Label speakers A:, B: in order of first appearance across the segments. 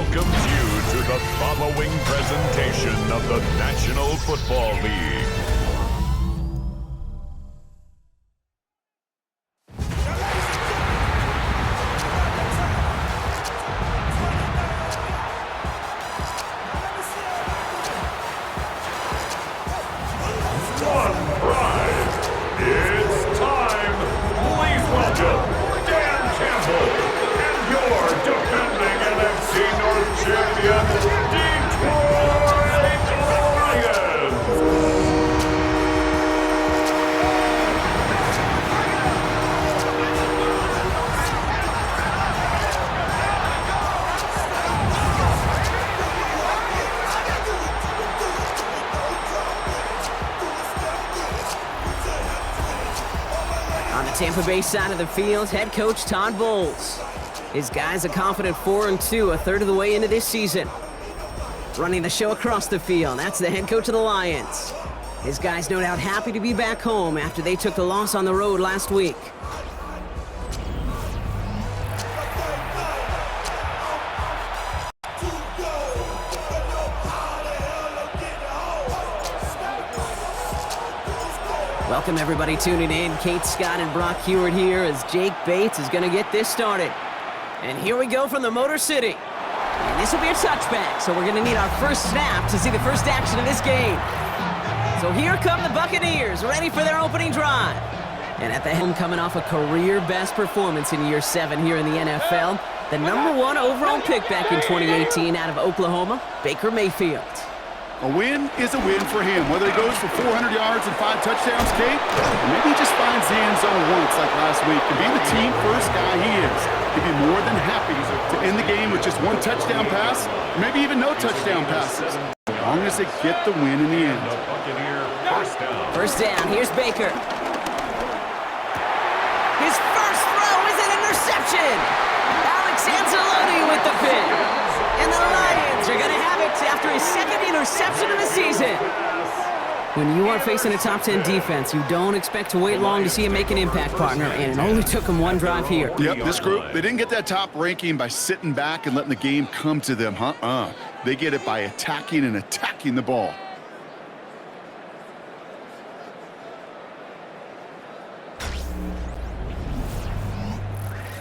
A: welcomes you to the following presentation of the National Football League.
B: On the Tampa Bay side of the field, head coach Todd Bowles. His guys a confident 4-2, a third of the way into this season. Running the show across the field, that's the head coach of the Lions. His guys no doubt happy to be back home after they took the loss on the road last week. Welcome everybody tuning in. Kate Scott and Brock Heward here as Jake Bates is going to get this started. And here we go from the Motor City. And this will be a touchback, so we're going to need our first snap to see the first action of this game. So here come the Buccaneers, ready for their opening drive. And at the helm, coming off a career-best performance in year 7 here in the NFL, the #1 overall pick back in 2018 out of Oklahoma, Baker Mayfield.
C: A win is a win for him, whether he goes for 400 yards and 5 touchdowns, Kate, or maybe he just finds the end zone once like last week. To be the team first guy he is, he'd be more than happy to end the game with just 1 touchdown pass, or maybe even no touchdown passes, as long as they get the win in the end.
B: First down, here's Baker. His first throw is an interception. Alex Anzalone with the pick. And the Lions are going to have it after his second interception of the season. When you are facing a top 10 defense, you don't expect to wait long to see him make an impact, partner, and it only took him 1 drive here.
C: Yep, this group, they didn't get that top ranking by sitting back and letting the game come to them, They get it by attacking the ball.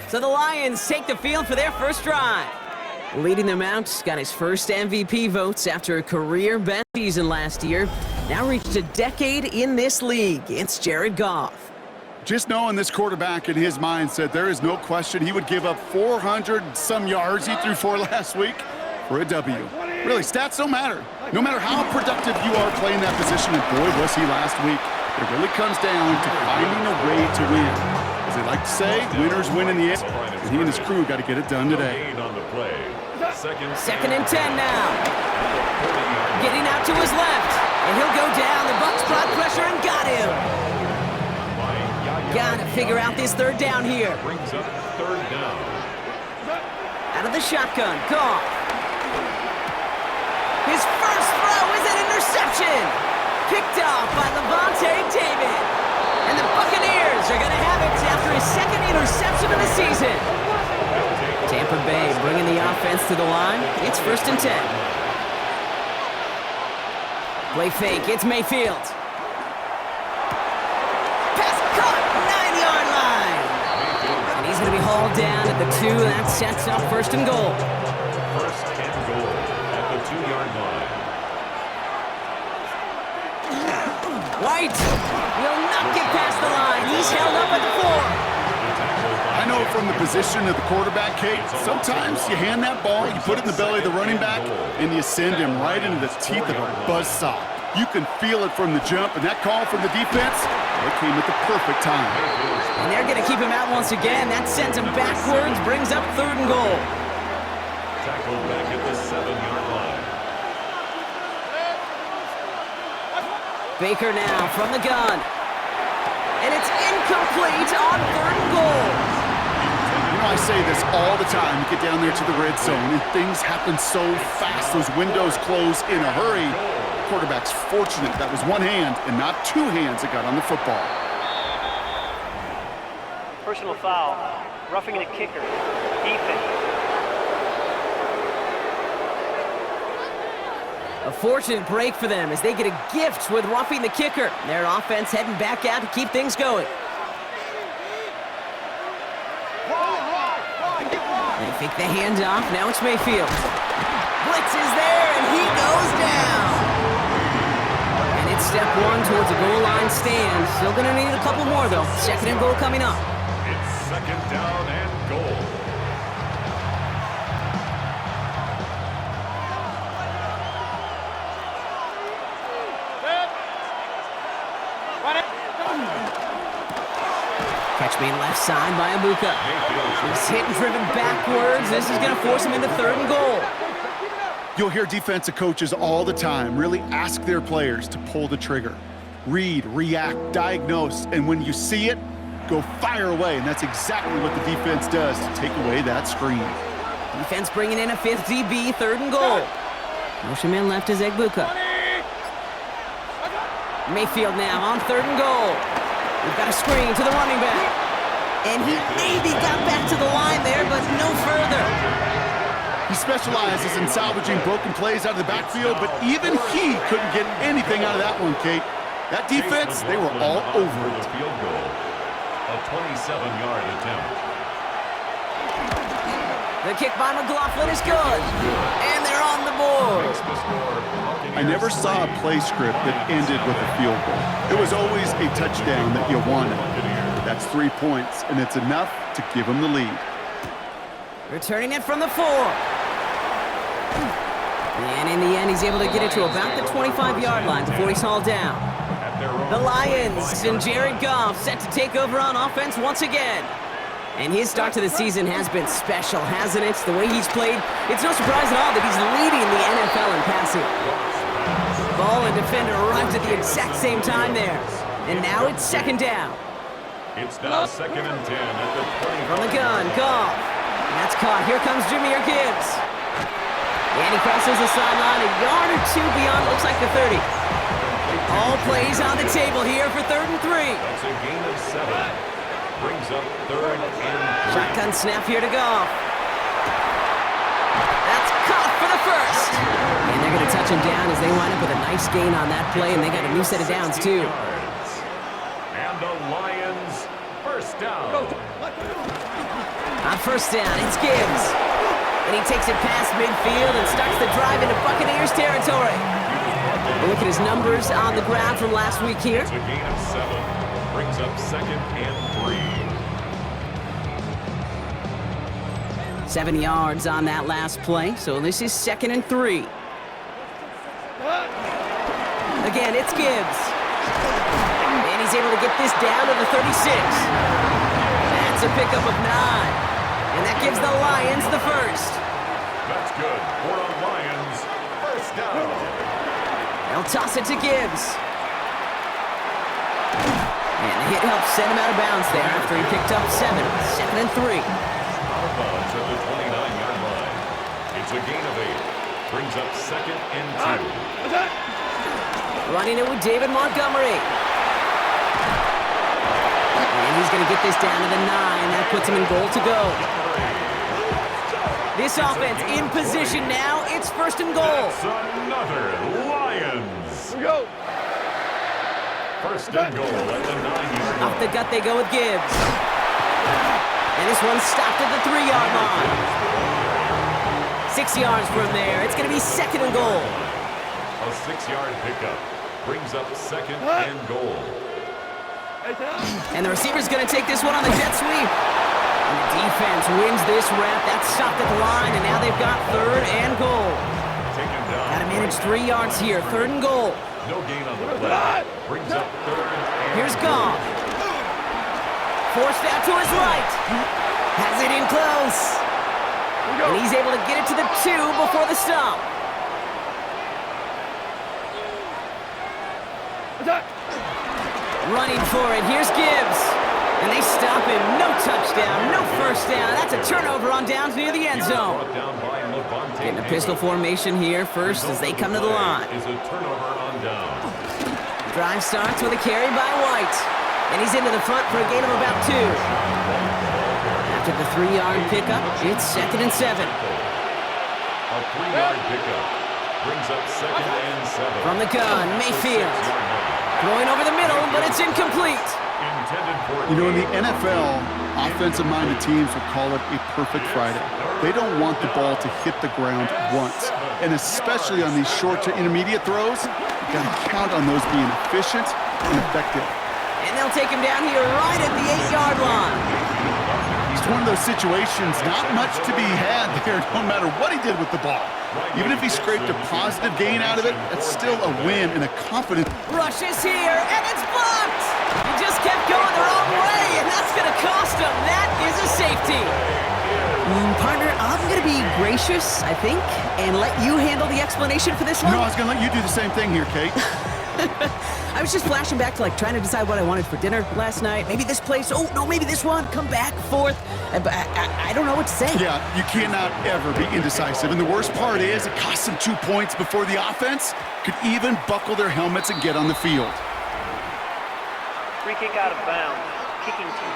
B: So the Lions take the field for their first drive. Leading them out, got his first MVP votes after a career-best season last year. Now reached a decade in this league. It's Jared Goff.
C: Just knowing this quarterback in his mindset, there is no question he would give up 400-some yards he threw for last week for a W. Really, stats don't matter. No matter how productive you are playing that position, and boy, was he last week, it really comes down to finding a way to win. As they like to say, winners win in the end, and he and his crew got to get it done today.
B: Second and 10 now. Getting out to his left. And he'll go down. The Bucs brought pressure and got him. Got to figure out this third down here. Out of the shotgun. Goff. His first throw is an interception. Picked off by Levante David. And the Buccaneers are going to have it after his second interception of the season. Tampa Bay bringing the offense to the line. It's first and 10. Play fake. It's Mayfield. Pass caught. 9-yard line. And he's going to be hauled down at the 2. That sets up first and goal.
A: First and goal at the 2-yard line.
B: White will not get past the line. He's held up at the 4.
C: I know from the position of the quarterback, Kate, sometimes you hand that ball, you put it in the belly of the running back, and you send him right into the teeth of a buzzsaw. You can feel it from the jump, and that call from the defense, it came at the perfect time.
B: And they're going to keep him out once again. That sends him backwards, brings up third and goal.
A: Tackled back at the 7-yard line.
B: Baker now from the gun. And it's incomplete on third and goal.
C: You know, I say this all the time. You get down there to the red zone, and things happen so fast. Those windows close in a hurry. The quarterback's fortunate that was one hand and not 2 hands that got on the football.
D: Personal foul. Roughing the kicker. Defense.
B: A fortunate break for them as they get a gift with roughing the kicker. Their offense heading back out to keep things going. They fake the handoff. Now it's Mayfield. Blitz is there, and he goes down. And it's step one towards a goal line stand. Still going to need a couple more, though. Second and goal coming up.
A: It's second down and goal.
B: Catch made left side by Abuka. He's hit and driven backwards. This is going to force him into third and goal.
C: You'll hear defensive coaches all the time really ask their players to pull the trigger. Read, react, diagnose, and when you see it, go fire away. And that's exactly what the defense does to take away that screen.
B: Defense bringing in a fifth DB, third and goal. Motion man left is Egbuka. Mayfield now on third and goal. We've got a screen to the running back. And he maybe got back to the line there, but no further.
C: He specializes in salvaging broken plays out of the backfield, but even he couldn't get anything out of that one, Kate. That defense, they were all over it.
A: Field goal. A 27-yard attempt.
B: The kick by McLaughlin is good. And they're on the board.
C: I never saw a play script that ended with a field goal. It was always a touchdown that you wanted. That's 3 points, and it's enough to give them the lead.
B: Returning it from the 4. And in the end, he's able to get it to about the 25-yard line before he's hauled down. The Lions and Jared Goff set to take over on offense once again. And his start to the season has been special, hasn't it? The way he's played, it's no surprise at all that he's leading the NFL in passing. Ball and defender arrived at the exact same time there. And now it's second down.
A: It's now second and 10 at the 20.
B: From the gun, Goff. And that's caught. Here comes Jahmyr Gibbs. And he crosses the sideline a yard or two beyond, looks like the 30. All plays on the table here for third and 3.
A: That's a gain of 7. Brings up third and 3.
B: Shotgun snap here to Goff. That's caught for the first. And they're going to touch him down as they wind up with a nice gain on that play, and they got a new set of downs, too.
A: And the Lions first down.
B: On first down, it's Gibbs. And he takes it past midfield and starts the drive into Buccaneers territory. Look at his numbers on the ground from last week here.
A: It's a gain of 7. Brings up second and 3.
B: 7 yards on that last play, so this is second and 3. Again, it's Gibbs. And he's able to get this down to the 36. That's a pickup of 9. And that gives the Lions the first.
A: That's good for a Lions first down.
B: They'll toss it to Gibbs. And the hit helps send him out of bounds there after he picked up 7. Second and 3.
A: Out of bounds at the 29-yard line. It's a gain of 8. Brings up second and 2.
B: Running it with David Montgomery. And he's going to get this down to the 9. That puts him in goal to go. This offense in position now. It's first and goal.
A: That's another Lions. Here we go. First and goal at the 9-yard line.
B: Off the gut they go with Gibbs. And this one's stopped at the 3-yard line. 6 yards from there. It's going to be second and goal.
A: A 6-yard pickup brings up second and goal.
B: And the receiver's going to take this one on the jet sweep. And the defense wins this rep. That's stopped at the line, and now they've got third and goal.
A: Taken down.
B: Got to manage 3 yards here. Third and goal.
A: No gain on the play. Brings up third and
B: Here's Goff. Forced out to his right. Has it in close. And he's able to get it to the 2 before the stop. Running for it. Here's Gibbs. And they stop him. No touchdown. No first down. That's a turnover on downs near the end zone. Getting a pistol formation here first as they come to the line.
A: Is a turnover on downs.
B: Drive starts with a carry by White. And he's into the front for a gain of about 2. After the 3-yard pickup, it's second and 7.
A: A 3-yard pickup Brings up 2nd and 7.
B: From the gun, Mayfield. Throwing over the middle, but it's incomplete.
C: You know, in the NFL, offensive-minded teams will call it a perfect Friday. They don't want the ball to hit the ground once. And especially on these short to intermediate throws, you've got to count on those being efficient and effective.
B: And they'll take him down here right at the 8-yard line.
C: It's one of those situations, not much to be had there, no matter what he did with the ball. Even if he scraped a positive gain out of it, that's still a win and a confident.
B: Rush is here, and it's blocked! He just kept going the wrong way, and that's going to cost him. That is a safety. Partner, I'm going to be gracious, I think, and let you handle the explanation for this one.
C: No, I was going to let you do the same thing here, Kate.
B: I was just flashing back to, trying to decide what I wanted for dinner last night. Maybe this place. Oh, no, maybe this one. Come back, forth. But I don't know what to say.
C: Yeah, you cannot ever be indecisive. And the worst part is it cost them 2 points before the offense could even buckle their helmets and get on the field.
D: Free kick out of bounds. Kicking team.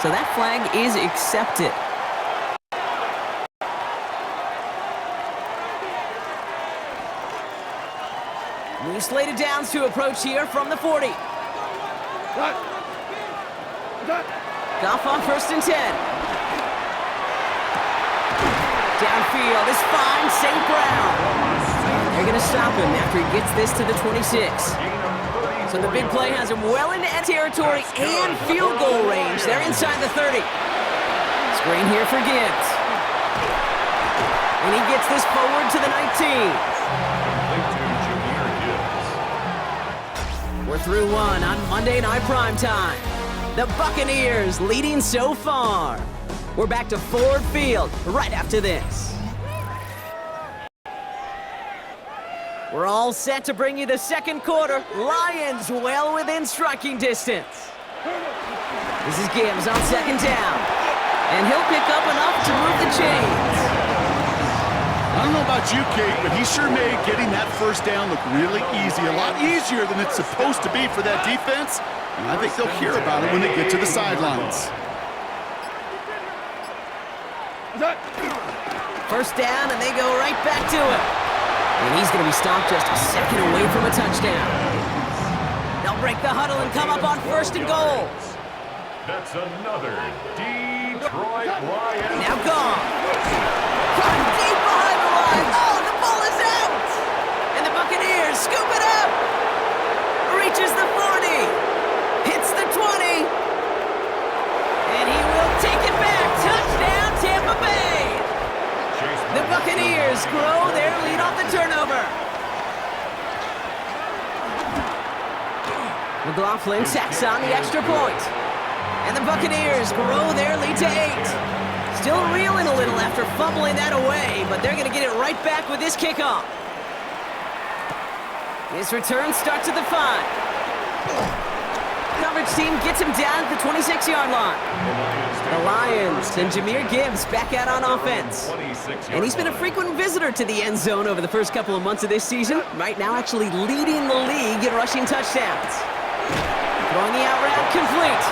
B: So that flag is accepted. New slated downs to approach here from the 40. Goff on 1st and 10. Downfield is fine, St. Brown. They're going to stop him after he gets this to the 26. So the big play has him well into territory and field goal range. They're inside the 30. Screen here for Gibbs. And he gets this forward to the 19. We're through one on Monday Night Primetime. The Buccaneers leading so far. We're back to Ford Field right after this. We're all set to bring you the second quarter. Lions well within striking distance. This is Gibbs on 2nd down. And he'll pick up enough to move the chains.
C: I don't know about you, Kate, but he sure made getting that 1st down look really easy. A lot easier than it's supposed to be for that defense. And I think they'll hear about it when they get to the sidelines.
B: 1st down, and they go right back to it. And he's going to be stopped just a second away from a touchdown. They'll break the huddle and come up on 1st and goal.
A: That's another Detroit Lions.
B: Now gone. Caught deep behind the line. Oh, the ball is out. And the Buccaneers scoop it up. Reaches the 40. Hits the 20. And he will take it back. Touchdown, Tampa Bay. The Buccaneers grow their lead off the turnover. McLaughlin tacks on the extra point. And the Buccaneers grow their lead to 8. Still reeling a little after fumbling that away, but they're going to get it right back with this kickoff. This return starts at the 5. Coverage team gets him down at the 26-yard line. The Lions and Jahmyr Gibbs back out on offense. And he's been a frequent visitor to the end zone over the first couple of months of this season. Right now actually leading the league in rushing touchdowns. Throwing the out route complete.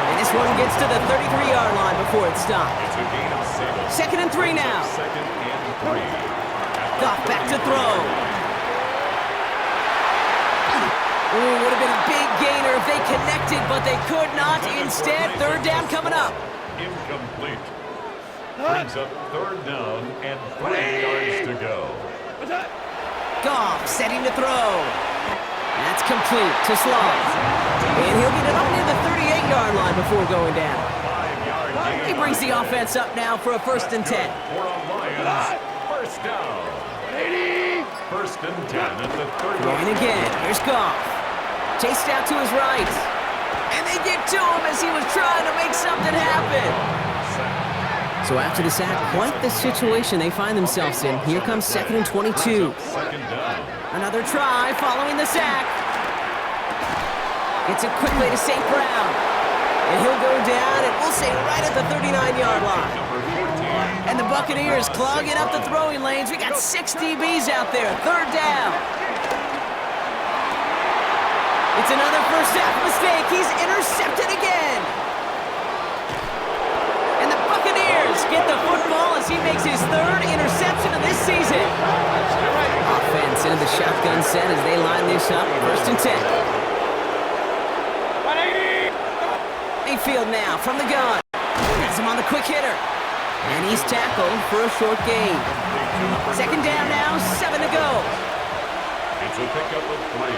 B: And this one gets to the 33-yard line before it stopped. 2nd and 3 now. Goff back to throw. Ooh, would have been a big gainer if they connected, but they could not. Instead, 3rd down coming up.
A: Incomplete. Brings up 3rd down and 3 yards to go.
B: Goff setting to throw. That's complete to Sloan. And he'll get it up near the 38-yard line before going down.
A: 5-yard gain.
B: He brings the offense up now for a 1st and 10.
A: For a Lions, 1st down. 1st and 10 at the 30.
B: Going again. Here's Goff. Chased out to his right. And they get to him as he was trying to make something happen. So after the sack, quite the situation they find themselves in. Here comes 2nd and 22.
A: 2nd down.
B: Another try following the sack. Gets it quickly to St. Brown. And he'll go down, and we'll say right at the 39-yard line. And the Buccaneers clogging up the throwing lanes. We got 6 DBs out there. 3rd down. It's another first half mistake. He's intercepted again. And the Buccaneers get the football as he makes his third interception of this season. Offense into the shotgun set as they line this up. 1st and 10. Mayfield now from the gun. Has him on the quick hitter. And he's tackled for a short gain. 2nd down now, 7 to go.
A: It's a pickup of 3.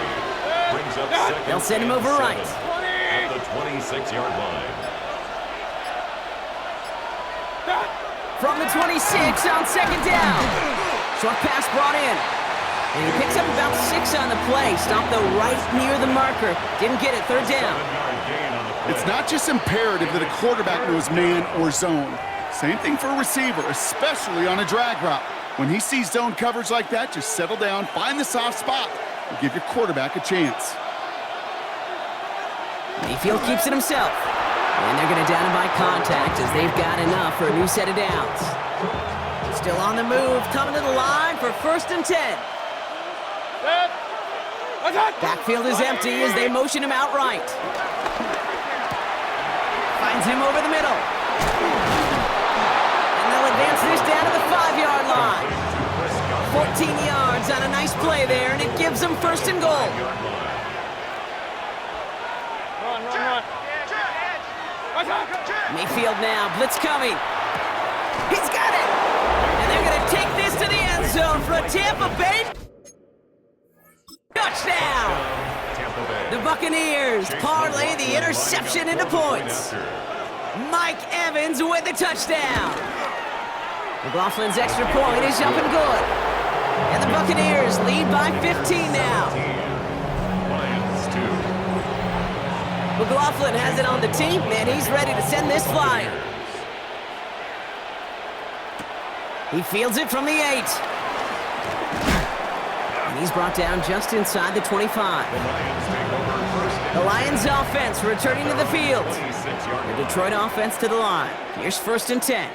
A: Brings up 2nd.
B: They'll send him over right.
A: At the 26-yard line.
B: From the 26 on 2nd down. Short pass brought in. And he picks up about 6 on the play. Stopped though right near the marker. Didn't get it. 3rd down.
C: It's not just imperative that a quarterback knows man or zone. Same thing for a receiver, especially on a drag route. When he sees zone coverage like that, just settle down, find the soft spot, and give your quarterback a chance.
B: Mayfield keeps it himself. And they're going to down him by contact as they've got enough for a new set of downs. Still on the move, coming to the line for 1st and 10. Backfield is empty as they motion him outright. Finds him over the middle. And they'll advance this down to the 5-yard line. 14 yards on a nice play there, and it gives them 1st and goal. Mayfield now, blitz coming. He's got it! And they're going to take this to the end zone for a Tampa Bay touchdown! The Buccaneers parlay the interception into points. Mike Evans with the touchdown. McLaughlin's extra point is up and good. And the Buccaneers lead by 15 now. McLaughlin has it on the team, and he's ready to send this flying. He fields it from the 8. And he's brought down just inside the 25. The Lions offense returning to the field. The Detroit offense to the line. Here's 1st and 10.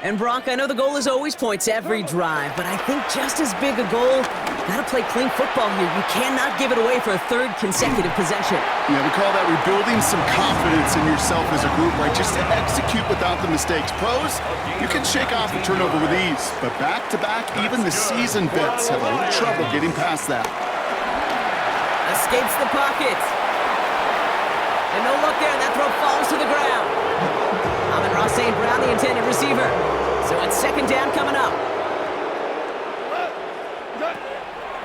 B: And Brock, I know the goal is always points every drive, but I think just as big a goal, gotta play clean football here. You cannot give it away for a 3rd consecutive possession.
C: Yeah, we call that rebuilding some confidence in yourself as a group, right? Just to execute without the mistakes. Pros, you can shake off a turnover with ease, but back-to-back, even the seasoned vets have a little trouble getting past that.
B: Escapes the pocket. And no look there, that throw falls to the ground. Amon-Ra St. Brown, the intended receiver. So it's 2nd down coming up.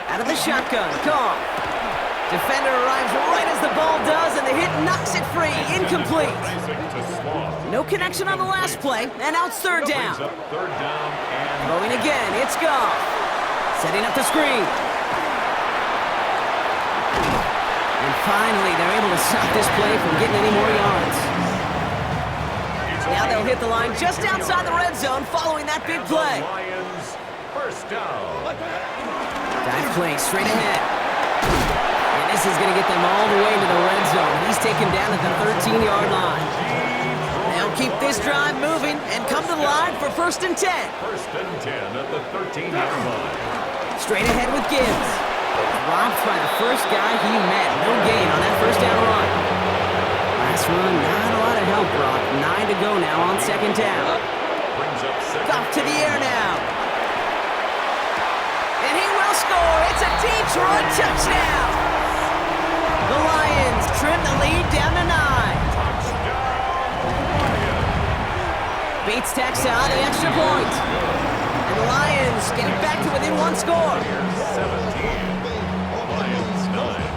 B: Out of the shotgun, Goff. Defender arrives right as the ball does, and the hit knocks it free, incomplete. No connection on the last play, and now it's 3rd down. Throwing again, it's Goff. Setting up the screen. And finally, they're able to stop this play from getting any more yards. Now they'll hit the line just outside the red zone following that big play.
A: First down.
B: Dive play straight ahead. And this is going to get them all the way to the red zone. He's taken down at the 13-yard line. They'll keep this drive moving and come to the line for 1st and 10.
A: 1st and 10 at the 13-yard line.
B: Straight ahead with Gibbs. Robbed by the first guy he met. No gain on that 1st down run. Last run, not a lot of help, Brock. 9 to go now on 2nd down. Goff to the air now. And he will score. It's a Detroit touchdown. The Lions trim the lead down to 9. Bates tacks on the extra point. And the Lions get it back to within 1 score.
A: 17. Lions 9.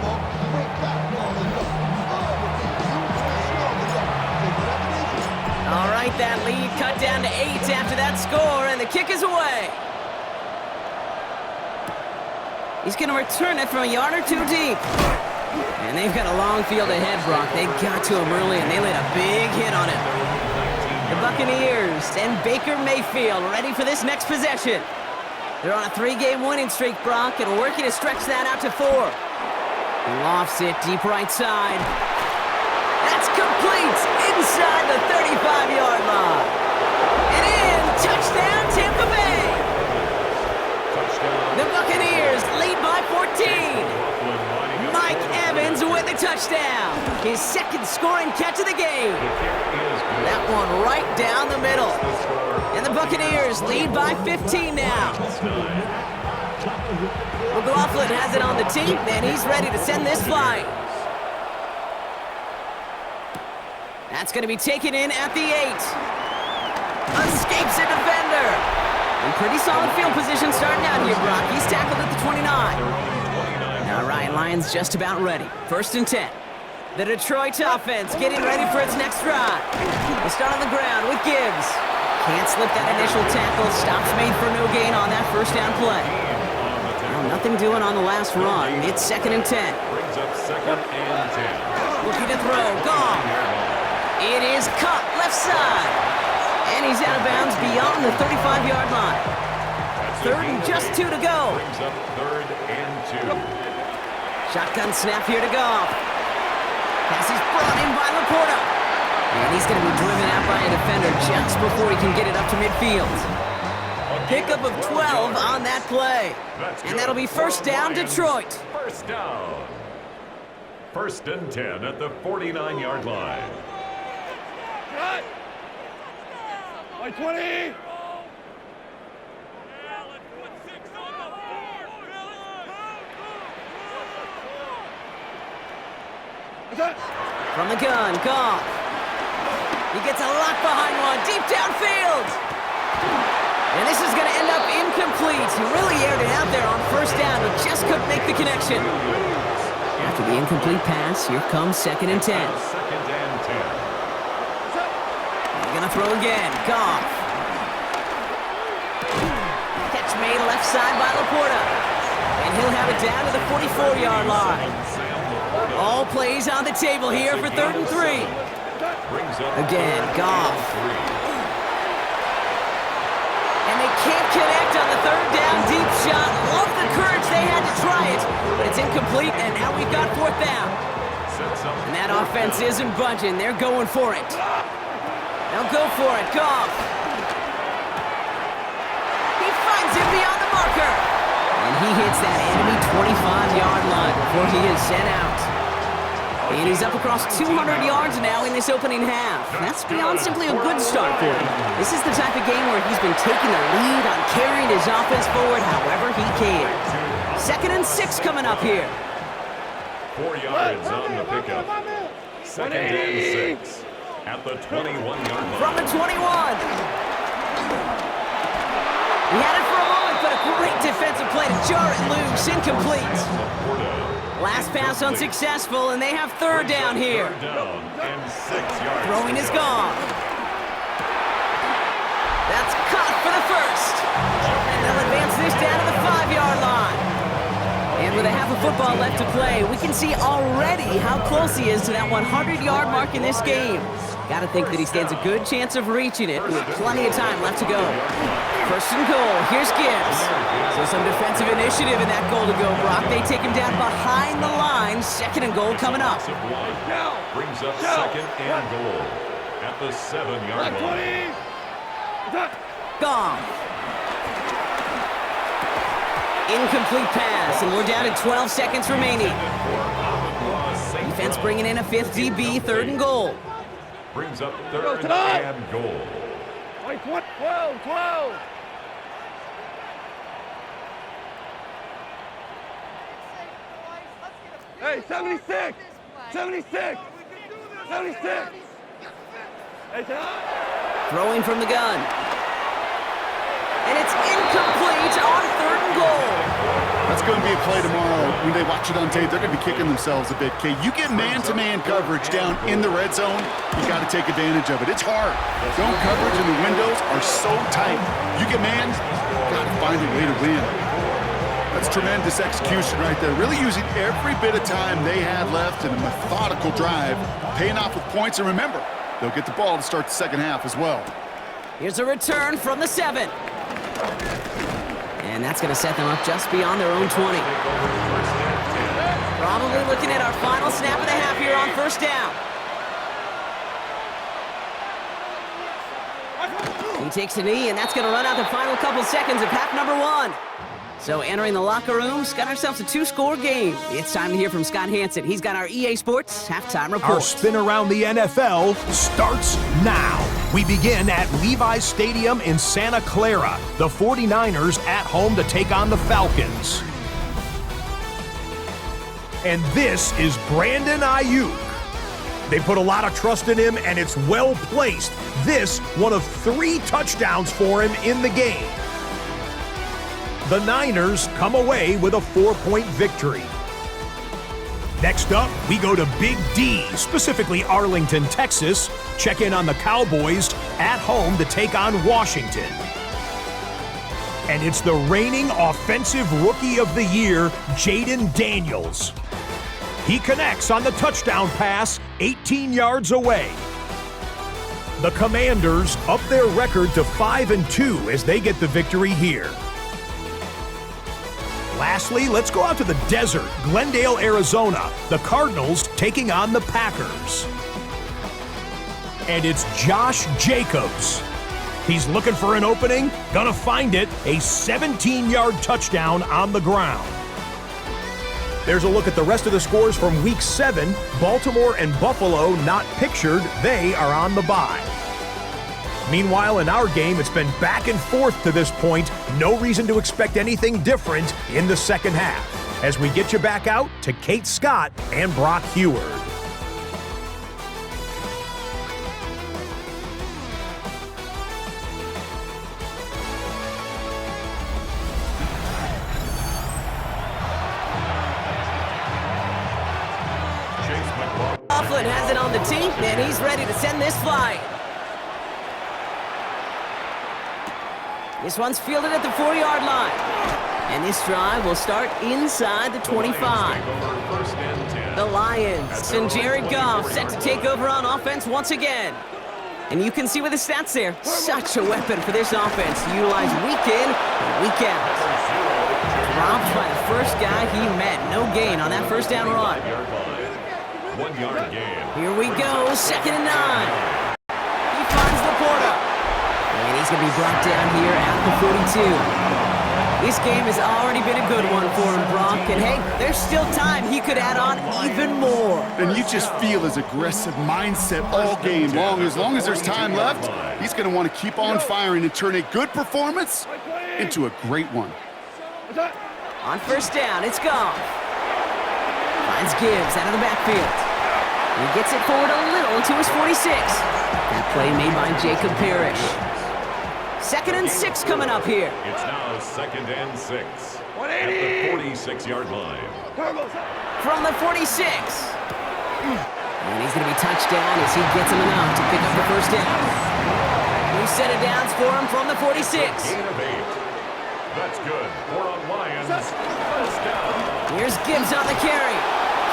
B: All right, that lead cut down to 8 after that score, and the kick is away. He's going to return it from a yard or 2 deep. And they've got a long field ahead, Brock. They got to him early, and they laid a big hit on him. The Buccaneers and Baker Mayfield ready for this next possession. They're on a 3-game winning streak, Brock, and working to stretch that out to 4. He lofts it deep right side. That's complete inside the 35-yard line. And in, touchdown Tampa Bay. The Buccaneers lead by 14. Mike Evans with the touchdown. His 2nd scoring catch of the game. That one right down the middle. the Buccaneers lead by 15 now. McLaughlin has it on the tee, and he's ready to send this flying. That's going to be taken in at the 8. Escapes a defender. And pretty solid field position starting out here, Brock. He's tackled at the 29. Now Ryan Lyons just about ready. 1st and 10. The Detroit offense getting ready for its next drive. The start on the ground with Gibbs. Can't slip that initial tackle. Stops made for no gain on that first down play. Well, nothing doing on the last run. It's 2nd and 10.
A: Brings up 2nd and 10.
B: Looking to throw. Gone. It is caught left side. And he's out of bounds beyond the 35-yard line. 3rd and just 2 to go.
A: Brings up 3rd and 2.
B: Shotgun snap here to Goff. Pass is brought in by Laporta. And he's going to be driven out by a defender just before he can get it up to midfield. Pickup of 12 on that play. And that'll be 1st down, Detroit.
A: 1st down. 1st and 10 at the 49-yard line.
D: Cut! By 20!
B: From the gun, Goff. He gets a lock behind one, deep downfield. And this is going to end up incomplete. He really aired it out there on 1st down, but just couldn't make the connection. After the incomplete pass, here comes 2nd and 10.
A: 2nd and 10.
B: He's going to throw again, Goff. Catch made left side by Laporta. And he'll have it down to the 44-yard line. All plays on the table here for 3rd and 3. Again, Goff. And they can't connect on the 3rd down deep shot. Love the courage they had to try it, but it's incomplete, and now we've got 4th down. And that offense isn't budging. They're going for it. They'll go for it. Goff. He finds him beyond the marker. And he hits that enemy 25-yard line before he is sent out. And he's up across 200 yards now in this opening half. That's beyond simply a good start for him. This is the type of game where he's been taking the lead on carrying his offense forward however he can. 2nd and 6 coming up here.
A: 4 yards on the pickup. 2nd and 6 at the 21-yard line.
B: From the 21. He had it for a moment, but a great defensive play to jar it loose. Incomplete. Last pass unsuccessful, and they have 3rd down here.
A: 3rd down and 6 yards.
B: Throwing is gone. That's caught for the 1st. And they'll advance this down to the 5-yard line. And with a half a football left to play, we can see already how close he is to that 100-yard mark in this game. Got to think that he stands a good chance of reaching it with plenty of time left to go. 1st and goal. Here's Gibbs. So some defensive initiative in that goal to go, Brock. They take him down behind the line. 2nd and goal coming up.
A: Brings up 2nd and goal at the 7-yard line.
B: Gone. Incomplete pass, and we're down to 12 seconds remaining. Defense bringing in a 5th DB, 3rd and goal.
A: Brings up 3rd and goal.
D: 12. Hey, 76! 76! 76! Hey,
B: Throwing from the gun. And it's incomplete on 3rd and goal.
C: That's going to be a play tomorrow. When they watch it on tape, they're going to be kicking themselves a bit, Kate. You get man-to-man coverage down in the red zone, you got to take advantage of it. It's hard. Zone coverage and the windows are so tight. You get man, got to find a way to win. That's tremendous execution right there. Really using every bit of time they had left in a methodical drive, paying off with points. And remember, they'll get the ball to start the 2nd half as well.
B: Here's a return from the 7. And that's going to set them up just beyond their own 20. Probably looking at our final snap of the half here on 1st down. He takes a knee, and that's going to run out the final couple seconds of half number 1. So entering the locker rooms, got ourselves a 2-score game. It's time to hear from Scott Hansen. He's got our EA Sports halftime report.
E: Our spin around the NFL starts now. We begin at Levi's Stadium in Santa Clara. The 49ers at home to take on the Falcons. And this is Brandon Ayuk. They put a lot of trust in him, and it's well placed. This, one of 3 touchdowns for him in the game. The Niners come away with a 4-point victory. Next up, we go to Big D, specifically Arlington, Texas. Check in on the Cowboys at home to take on Washington. And it's the reigning Offensive Rookie of the Year, Jaden Daniels. He connects on the touchdown pass 18 yards away. The Commanders up their record to 5-2 as they get the victory here. Lastly, let's go out to the desert, Glendale, Arizona. The Cardinals taking on the Packers. And it's Josh Jacobs. He's looking for an opening, gonna find it, a 17-yard touchdown on the ground. There's a look at the rest of the scores from Week 7. Baltimore and Buffalo not pictured, they are on the bye. Meanwhile, in our game, it's been back and forth to this point. No reason to expect anything different in the second half. As we get you back out to Kate Scott and Brock Heward.
B: Coughlin has it on the tee, and he's ready to send this flying. This one's fielded at the 4-yard line. And this drive will start inside the 25. The Lions and Jared Goff set to take over on offense once again. And you can see with the stats there, such a weapon for this offense to utilize week in and week out. Dropped by the first guy he met. No gain on that first down run.
A: 1 yard gain.
B: Here we go, 2nd and 9. He finds Laporta. And he's going to be brought down here at the 42. This game has already been a good one for him, Brock. And hey, there's still time. He could add on even more.
C: And you just feel his aggressive mindset all game long. As long as there's time left, he's going to want to keep on firing and turn a good performance into a great one.
B: On first down, it's Goff. Finds Gibbs out of the backfield. He gets it forward a little to his 46. That play made by Jacob Parrish. 2nd and 6 coming up here.
A: It's now 2nd and 6 at the 46-yard line.
B: From the 46. And he's going to be touched down as he gets him enough to pick up the first down. New set of downs for him from the 46.
A: Gain of 8. That's good. 4 on Lions. First down.
B: Here's Gibbs on the carry.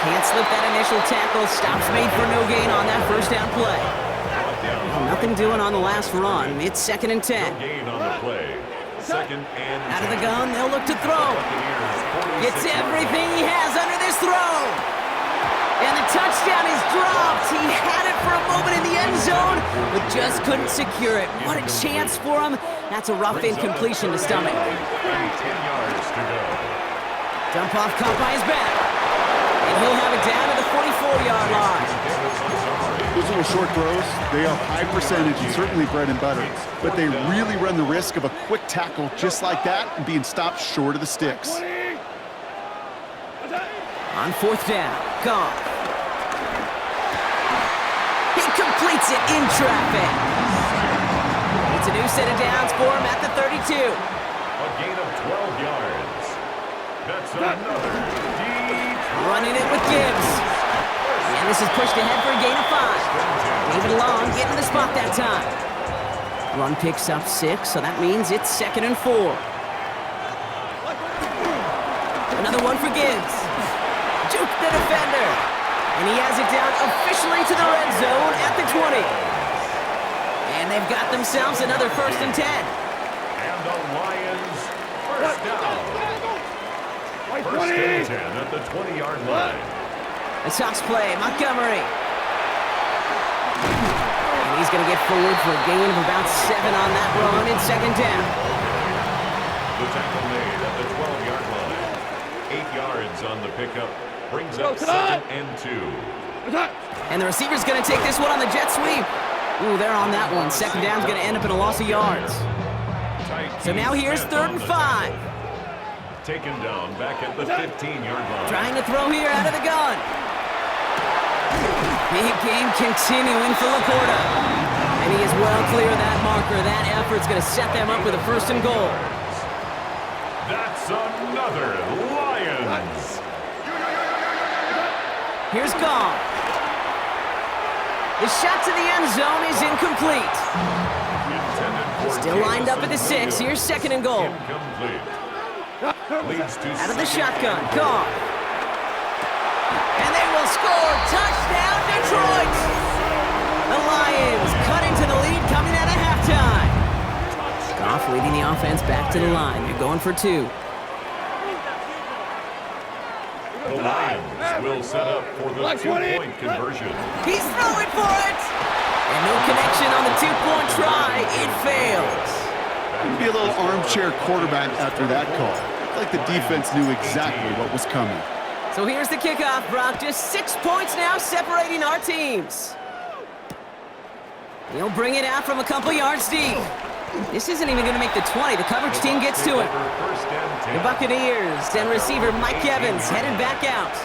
B: Can't slip that initial tackle. Stops made for no gain on that first down play. Nothing doing on the last run. It's 2nd and 10.
A: Gain on the play. 2nd and 10.
B: Out of the gun, they'll look to throw. Gets everything he has under this throw. And the touchdown is dropped. He had it for a moment in the end zone, but just couldn't secure it. What a chance for him. That's a rough incompletion to stomach.
A: 10 yards to go.
B: Dump off caught by his back. And he'll have it down to the 44-yard line.
C: Those little short throws, they are high percentage and certainly bread and butter. But they really run the risk of a quick tackle just like that and being stopped short of the sticks.
B: On 4th down, Goff. He completes it in traffic. It's a new set of downs for him at the 32.
A: A gain of 12 yards. That's another deep.
B: Running it with Gibbs. And this is pushed ahead for a gain of 5. David Long getting the spot that time. Run picks up 6, so that means it's 2nd and 4. Another one for Gibbs. Juke the defender. And he has it down officially to the red zone at the 20. And they've got themselves another 1st and 10.
A: And the Lions first down. 1st and 10 at the 20-yard line.
B: A toss play, Montgomery. And he's going to get forward for a gain of about 7 on that run in 2nd down.
A: The tackle made at the 12-yard line. 8 yards on the pickup. Brings up 2nd and 2.
B: And the receiver's going to take this one on the jet sweep. Ooh, they're on that one. Second down's going to end up in a loss of yards. So now here's 3rd and 5.
A: Taken down back at the 15-yard line.
B: Trying to throw here out of the gun. Big game continuing for Laporta. And he is well clear of that marker. That effort's going to set them up with a 1st and goal.
A: That's another Lions.
B: Here's Goff. The shot to the end zone is incomplete. Still lined up at the 6. Here's 2nd and goal. Out of the shotgun, Goff. And they will score. Touchdown, Detroit. The Lions cut into the lead coming out of halftime. Goff leading the offense back to the line. They're going for 2.
A: The Lions will set up for the 2-point conversion.
B: He's throwing for it. And no connection on the 2-point try. It fails.
C: Be a little armchair quarterback after that call. Like the defense knew exactly what was coming.
B: So here's the kickoff, Brock. Just 6 points now separating our teams. He'll bring it out from a couple yards deep. This isn't even going to make the 20. The coverage team gets to it. The Buccaneers and receiver Mike Evans headed back out.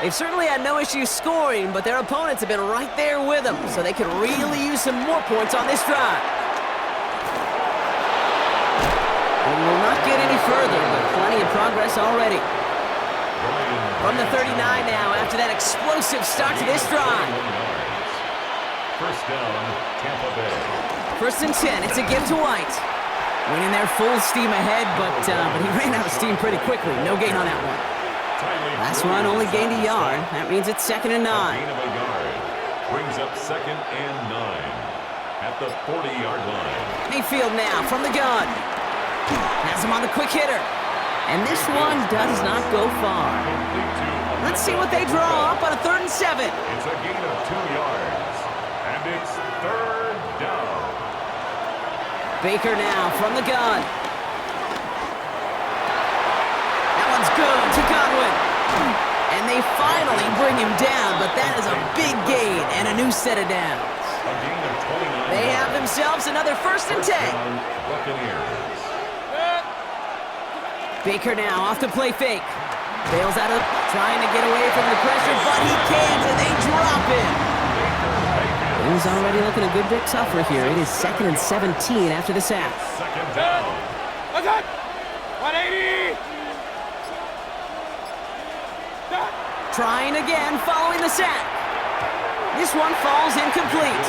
B: They've certainly had no issue scoring, but their opponents have been right there with them, so they could really use some more points on this drive. We will not get any further, but plenty of progress already. From the 39 now, after that explosive start to this drive.
A: First down, Tampa Bay.
B: 1st and 10, it's a give to White. Winning there full steam ahead, but he ran out of steam pretty quickly. No gain on that one. Last run only gained a yard. That means it's 2nd and 9.
A: Gain of a yard. Brings up 2nd and 9 at the 40-yard line.
B: Mayfield now from the gun. Has him on the quick hitter. And this one does not go far. Let's see what they draw up on a 3rd and 7.
A: It's a gain of 2 yards. And it's 3rd down.
B: Baker now from the gun. That one's good to Godwin. And they finally bring him down, but that is a big gain and a new set of downs.
A: A gain of 29.
B: They have themselves another 1st and 10.
A: Buccaneers.
B: Baker now off to play fake. Bails out of trying to get away from the pressure, but he can't, and they drop him. Things already looking a good bit tougher here. It is 2nd and 17 after the sack.
A: 2nd down.
D: 180.
B: Trying again following the sack. This one falls incomplete.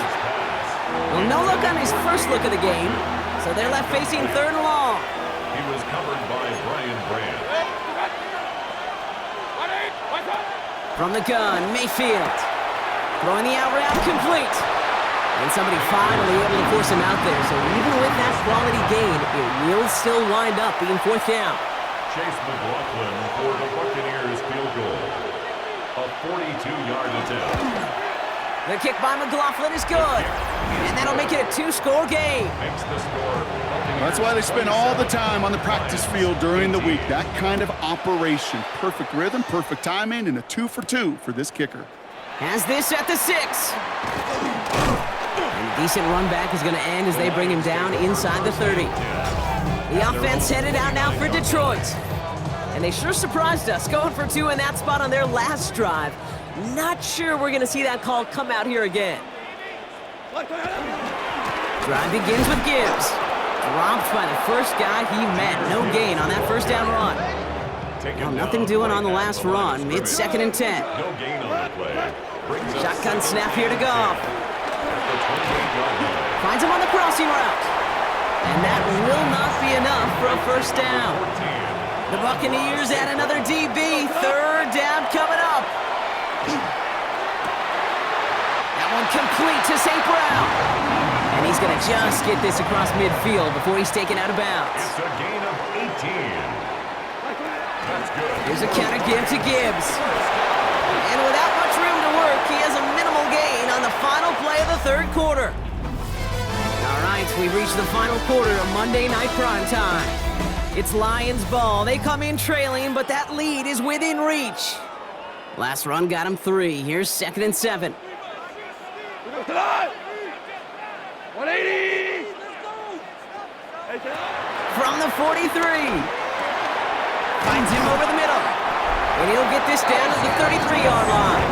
B: Well, no look on his first look of the game, so they're left facing 3rd and long.
A: He was covered by Brian Brandt.
B: From the gun, Mayfield. Throwing the out route complete. And somebody finally able to force him out there. So even with that quality gain, it will still wind up being 4th down.
A: Chase McLaughlin for the Buccaneers field goal. A 42-yard attempt.
B: The kick by McLaughlin is good. And that'll make it a 2-score game.
A: Makes the score.
C: That's why they spend all the time on the practice field during the week. That kind of operation. Perfect rhythm, perfect timing, and a 2 for 2 for this kicker.
B: Has this at the 6. And a decent run back is going to end as they bring him down inside the 30. The offense headed out now for Detroit. And they sure surprised us, going for 2 in that spot on their last drive. Not sure we're going to see that call come out here again. Drive begins with Gibbs. Dropped by the first guy he met. No gain on that 1st down run. Well, nothing doing on the last run. It's 2nd and 10.
A: No gain on the play.
B: Shotgun snap here to Goff. Finds him on the crossing route. And that will not be enough for a 1st down. The Buccaneers add another DB. 3rd down coming up. That one complete to St. Brown. And he's going to just get this across midfield before he's taken out of bounds.
A: It's a gain of 18. That's good.
B: Here's a counter give to Gibbs. And without much room to work, he has a minimal gain on the final play of the 3rd quarter. All right, we've reached the final quarter of Monday Night Primetime. It's Lions ball. They come in trailing, but that lead is within reach. Last run got him 3. Here's 2nd and 7.
F: 180.
B: From the 43. Finds him over the middle. And he'll get this down to the 33-yard line.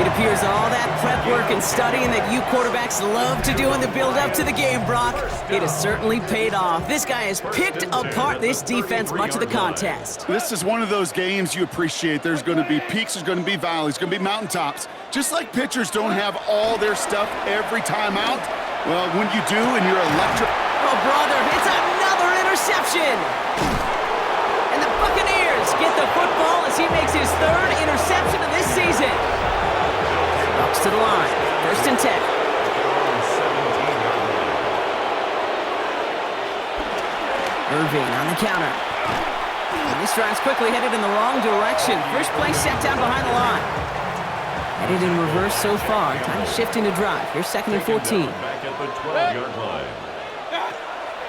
B: It appears all that prep work and studying that you quarterbacks love to do in the build-up to the game, Brock, it has certainly paid off. This guy has picked apart this defense much of the contest.
C: This is one of those games you appreciate. There's going to be peaks, there's going to be valleys, there's going to be mountaintops. Just like pitchers don't have all their stuff every time out, well, when you do and you're electric...
B: Oh, brother, it's another interception! And the Buccaneers get the football as he makes his third interception of this season. Bucks to the line. 1st and 10. Irving on the counter. And this drive's quickly headed in the wrong direction. First play set down behind the line. Headed in reverse so far. Time shifting to drive. Here's 2nd and 14.
A: Back at the 12-yard line.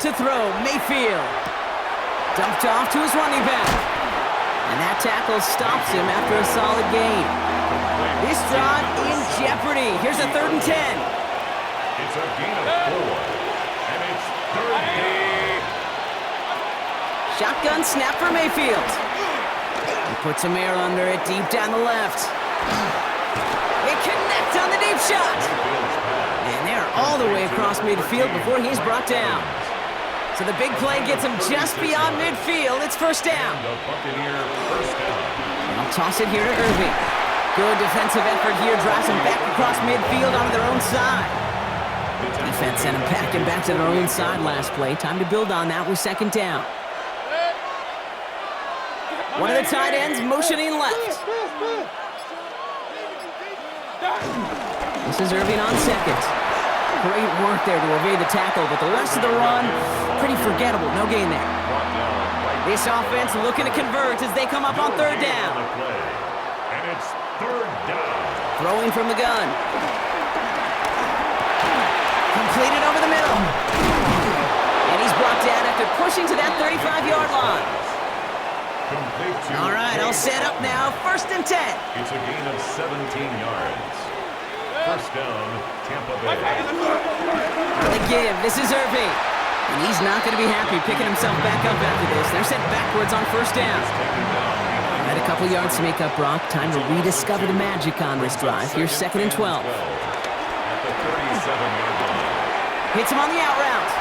B: To throw, Mayfield. Dumped off to his running back. And that tackle stops him after a solid gain. This drive in jeopardy. Here's a 3rd and 10.
A: It's a gain of 4. And it's 3rd down.
B: Shotgun snap for Mayfield. He puts some air under it deep down the left. They connect on the deep shot. And they're all the way across midfield before he's brought down. So the big play gets him just beyond midfield. It's 1st down.
A: The Buccaneer 1st down.
B: And I'll toss it here to Irving. Good defensive effort here. Drives them back across midfield onto their own side. Defense sent them packing back to their own side last play. Time to build on that with 2nd down. One of the tight ends motioning left. This is Irving on 2nd. Great work there to evade the tackle, but the rest of the run, pretty forgettable. No gain there. This offense looking to convert as they come up on 3rd down.
A: And it's 3rd down.
B: Throwing from the gun. Completed over the middle. And he's brought down after pushing to that 35-yard line. All right, all set up now. 1st and 10.
A: It's a gain of 17 yards. 1st down, Tampa Bay.
B: The give. This is Irving. And he's not going to be happy picking himself back up after this. They're sent backwards on 1st down. Had a couple yards to make up, Brock. Time to rediscover the magic on this drive. Here's 2nd and 12.
A: At the 37-yard line.
B: Hits him on the out route.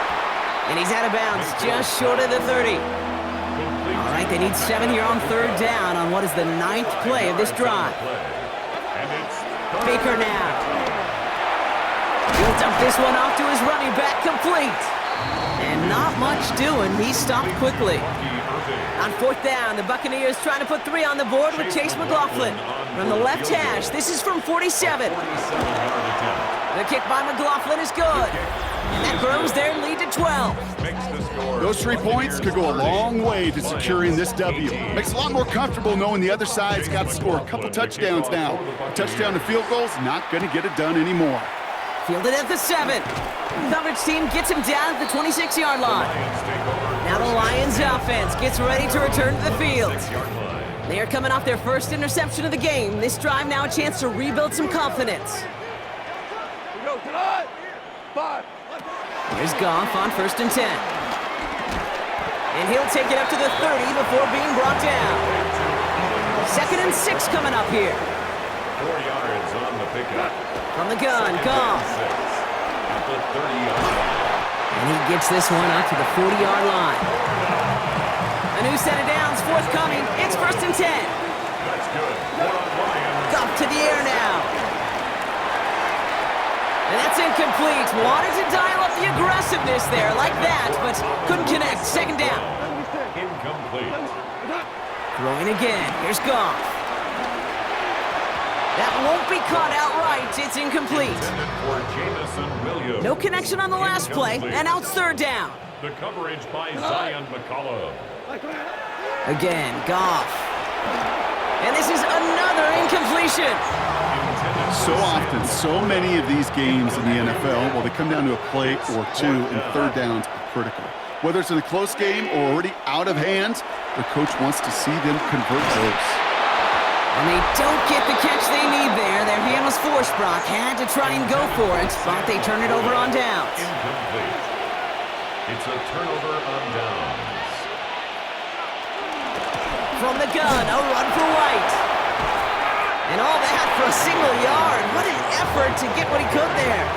B: And he's out of bounds just short of the 30. All right, they need 7 here on 3rd down on what is the 9th play of this drive. Baker now. He'll dump this one off to his running back, complete. And not much doing. He stopped quickly. On 4th down, the Buccaneers trying to put 3 on the board with Chase McLaughlin. From the left hash, this is from 47. The kick by McLaughlin is good. And that grows their lead to 12.
C: Those 3 points could go a long way to securing this W. Makes it a lot more comfortable knowing the other side's got to score a couple touchdowns now. A touchdown to field goals, not going to get it done anymore.
B: Fielded at the 7. Coverage team gets him down at the 26-yard line. Now the Lions offense gets ready to return to the field. They are coming off their first interception of the game. This drive now a chance to rebuild some confidence. Here's Goff on 1st and 10. And he'll take it up to the 30 before being brought down. 2nd and 6 coming up here.
A: 4 yards on the pickup.
B: From the gun, Goff.
A: At the 30-yard line.
B: And he gets this one out to the 40-yard line. A new set of downs forthcoming. It's 1st and 10.
A: That's good.
B: Goff to the air now. And that's incomplete. Wanted to dial up the aggressiveness there like that, but couldn't connect. 2nd down.
A: Incomplete.
B: Throwing again. Here's Goff. That won't be caught outright. It's incomplete. No connection on the last play, and now it's 3rd down.
A: The coverage by Zion McCollum.
B: Again, Goff. And this is another incompletion.
C: So often, so many of these games in the NFL, well, they come down to a play or 2, and 3rd downs are critical. Whether it's in a close game or already out of hand, the coach wants to see them convert those.
B: And they don't get the catch they need there. Their hand was forced, Brock. Had to try and go for it, but they turn it over on downs.
A: Incomplete. It's a turnover on downs.
B: From the gun, a run for White. And all that for a single yard. What an effort to get what he could there.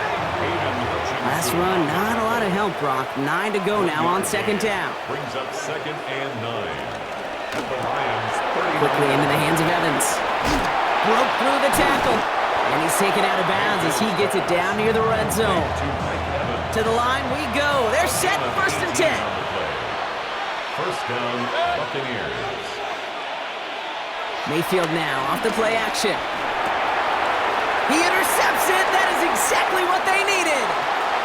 B: Last run, not a lot of help, Brock. 9 to go now on second down.
A: Brings up 2nd and 9. At the Lions, 30.
B: Quickly into the hands of Evans. Broke through the tackle. And he's taken out of bounds as he gets it down near the red zone. To the line we go. They're set, 1st and 10.
A: First down, Buccaneers.
B: Mayfield now off the play action. He intercepts it. That is exactly what they needed.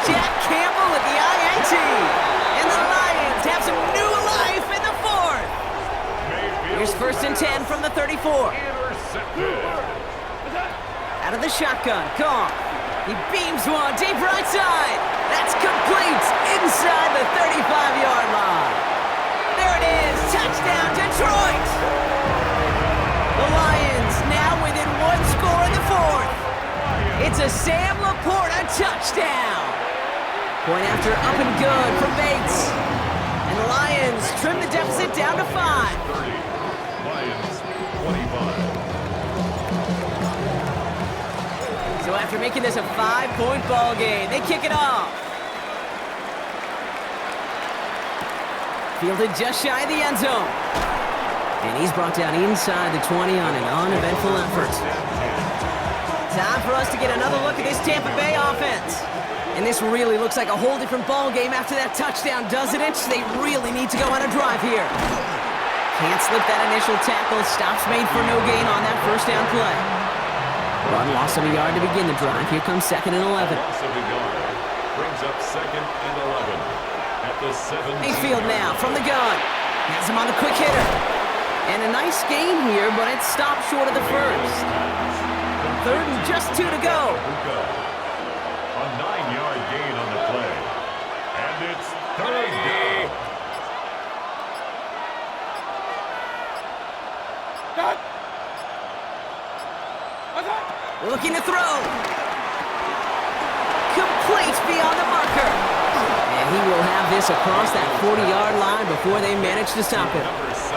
B: Jack Campbell with the INT. And the Lions have some new life in the 4th. Here's 1st and 10 from the 34. Out of the shotgun, Goff. He beams one deep right side. That's complete inside the 35-yard line. There it is. Touchdown, Detroit. The Lions now within 1 score in the 4th. It's a Sam Laporta touchdown. Point after up and good from Bates. And the Lions trim the deficit down to 5.
A: 30. Lions, 25.
B: So after making this a 5-point ball game, they kick it off. Fielded just shy of the end zone. And he's brought down inside the 20 on an uneventful effort. Time for us to get another look at this Tampa Bay offense. And this really looks like a whole different ball game after that touchdown, doesn't it? They really need to go on a drive here. Can't slip that initial tackle. Stops made for no gain on that first down play. Run loss of a yard to begin the drive. Here comes 2nd and 11.
A: Loss of a yard. Brings up 2nd and 11. At the 7.
B: Mayfield now from the gun. Has him on the quick hitter. And a nice gain here, but it stopped short of the first. 3rd and just 2 to go.
A: A 9-yard gain on the play. And it's 3rd down.
B: Looking to throw. Complete beyond the marker. And he will have this across that 40-yard line before they manage to stop him.
A: Number 7.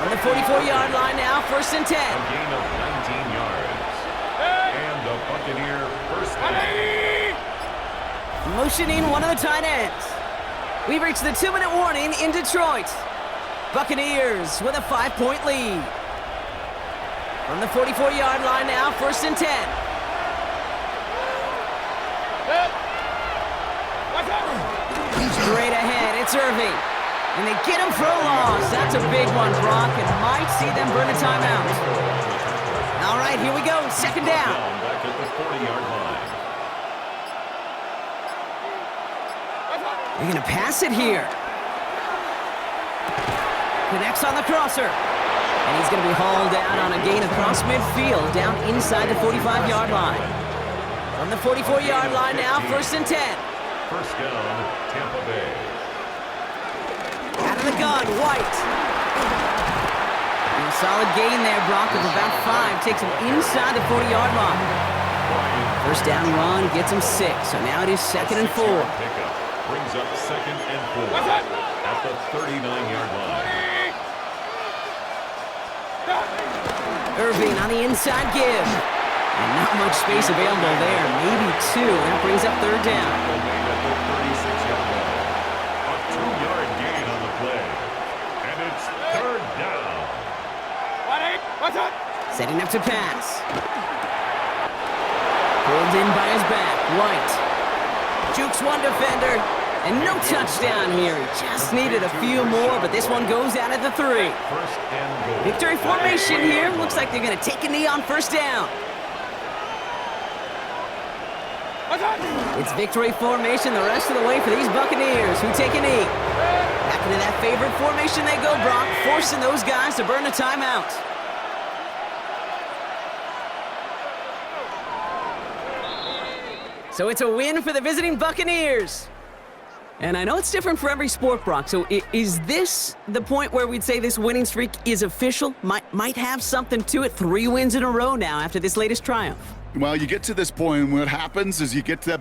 B: On the 44-yard line now, 1st and 10.
A: A gain of 19 yards. And the Buccaneer first down.
B: Motioning one of the tight ends. We've reached the 2-minute warning in Detroit. Buccaneers with a 5-point lead. From the 44-yard line now, 1st and 10. Straight ahead, it's Irving. And they get him for a loss. That's a big one, Brock, and might see them burn a timeout. All right, here we go, 2nd down.
A: Back at the 40-yard line.
B: They're going to pass it here. Connects on the crosser. And he's going to be hauled out on a gain across midfield down inside the 45-yard line. From the 44-yard line now, 1st and 10.
A: First down, Tampa Bay.
B: Out of the gun, White. And a solid gain there, Brock, of about 5. Takes him inside the 40-yard line. First down run gets him 6. So now it is 2nd and 4.
A: Pickup brings up 2nd and 4 at the 39-yard line.
B: Irving on the inside give. And not much space available there. Maybe 2. That brings up 3rd down.
A: At the 36-yard line. A 2-yard gain on the play. And it's 3rd down.
B: Setting up to pass. Pulled in by his back. White. Jukes one defender. And no touchdown here. He just needed a few more, but this one goes out at the 3.
A: First and goal.
B: Victory formation here. Looks like they're going to take a knee on 1st down. It's victory formation the rest of the way for these Buccaneers who take a knee. Back into that favorite formation they go, Brock, forcing those guys to burn a timeout. So it's a win for the visiting Buccaneers. And I know it's different for every sport, Brock, so is this the point where we'd say this winning streak is official? Might have something to it. 3 wins in a row now after this latest triumph.
C: Well, you get to this point, and what happens is you get to that